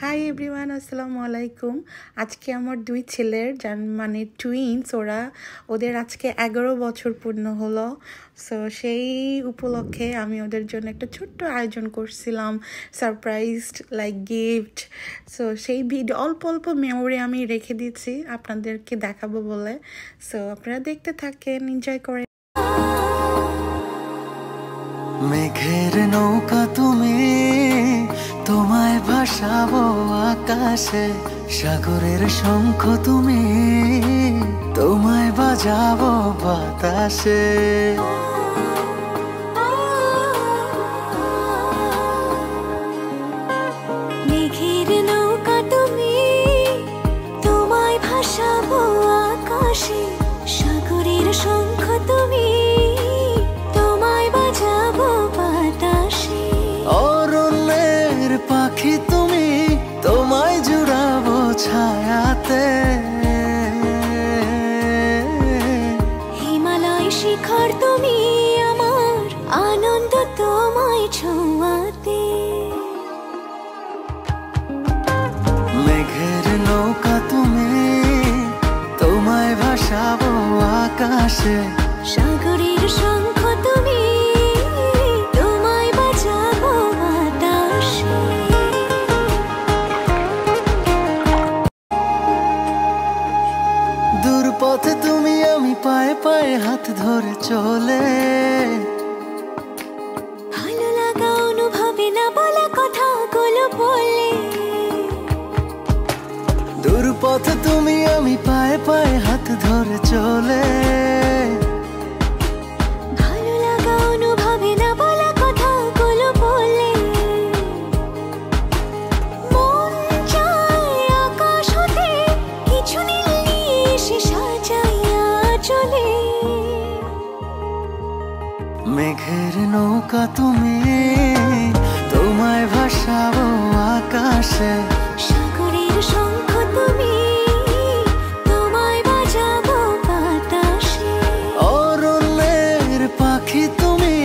Hi everyone, আসসালামু আলাইকুম। আজকে আমার দুই ছেলের মানে টুইনস, ওদের আজকে 11 বছর পূর্ণ হলো। সো সেই উপলক্ষে আমি ওদের জন্য একটা ছোট্ট আয়োজন করছিলাম, সারপ্রাইজড লাইক গিফট। সো সেই ভিডিও অল্প অল্প মেমোরি আমি রেখে দিয়েছি আপনাদেরকে দেখাবো বলে। সো আপনারা দেখতে থাকেন, এনজয় করেন। মেঘের নৌকা তুমি, তোমায় ভাসাবো আকাশে। সাগরের শঙ্খ তুমি, তোমায় বাজাবো বাতাসে। মেঘের নৌকা তুমি, তোমায় ভাসাবো আকাশে। সাগরের শঙ্খ তুমি, তোমায় বাজাবো বাতাসে। অরণ্যের পাখি তুমি, তোমায় জুড়াবো ছায়াতে। হিমালয় শিখর তুমি, আমার আনন্দ তোমায় ছোঁয়াতে। মেঘের নৌকা তুমি, তোমায় ভাসাবো আকাশে। সাগরের শঙ্খ তুমি, তোমায় বাজাবো বাতাসে। দূর পথে তুমি, আমি পায়ে পায়ে হাত ধরে চলে। ভালো লাগা অনুভবে না বলা কথাগুলো বলে। দূর পথে তুমি, আমি পায়ে পায়ে হাত ধরে চলে। ভালো লাগা অনুভবে না বলা কথাগুলো বলে। মন চায় আকাশ হতে কিছু নীল নিয়ে এসে সাজাইয়া চলে। মেঘের নৌকা তুমি, তোমায় ভাসাবো আকাশে। সাগরের শঙ্খ তুমি, তোমায় বাজাবো বাতাসে। অরণ্যের পাখি তুমি,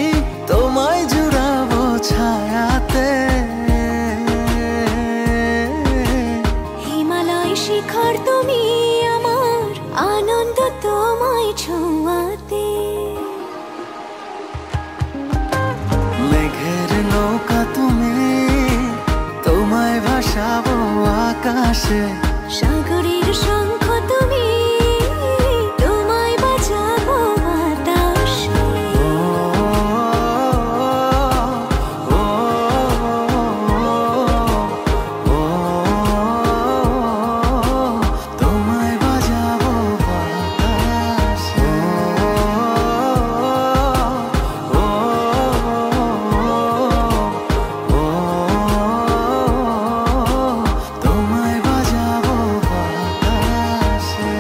তোমায় জুড়াবো ছায়াতে। হিমালয় শিখর তুমি, আমার আনন্দ তোমায় ছোঁয়াতে। মেঘের নৌকা তুমি, তোমায় ভাসাবো আকাশে। সাগরের শঙ্খ তুমি, তোমায় বাজাবো বাতাসে। ও, ও, ও, তোমায় বাজাবো বাতাসে। ও, তোমায় বাজাবো বাতাসে।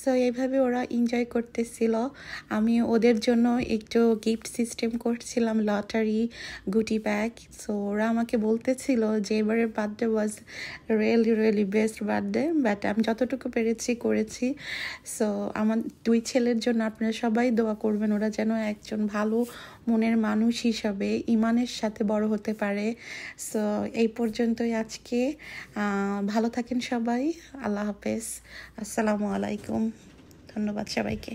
সো এইভাবে ওরা এনজয় করতেছিল। আমি ওদের জন্য একটু গিফট সিস্টেম করছিলাম, লটারি, গুটি ব্যাগ। সো ওরা আমাকে বলতেছিল যে এবারের birthday was really best birthday, but আমি যতটুকু পেরেছি করেছি। সো আমার দুই ছেলের জন্য আপনারা সবাই দোয়া করবেন, ওরা যেন একজন ভালো মনের মানুষ হিসাবে ইমানের সাথে বড় হতে পারে। সো এই পর্যন্তই আজকে। ভালো থাকেন সবাই। আল্লাহ হাফেজ, আসসালামু আলাইকুম। ধন্যবাদ সবাইকে।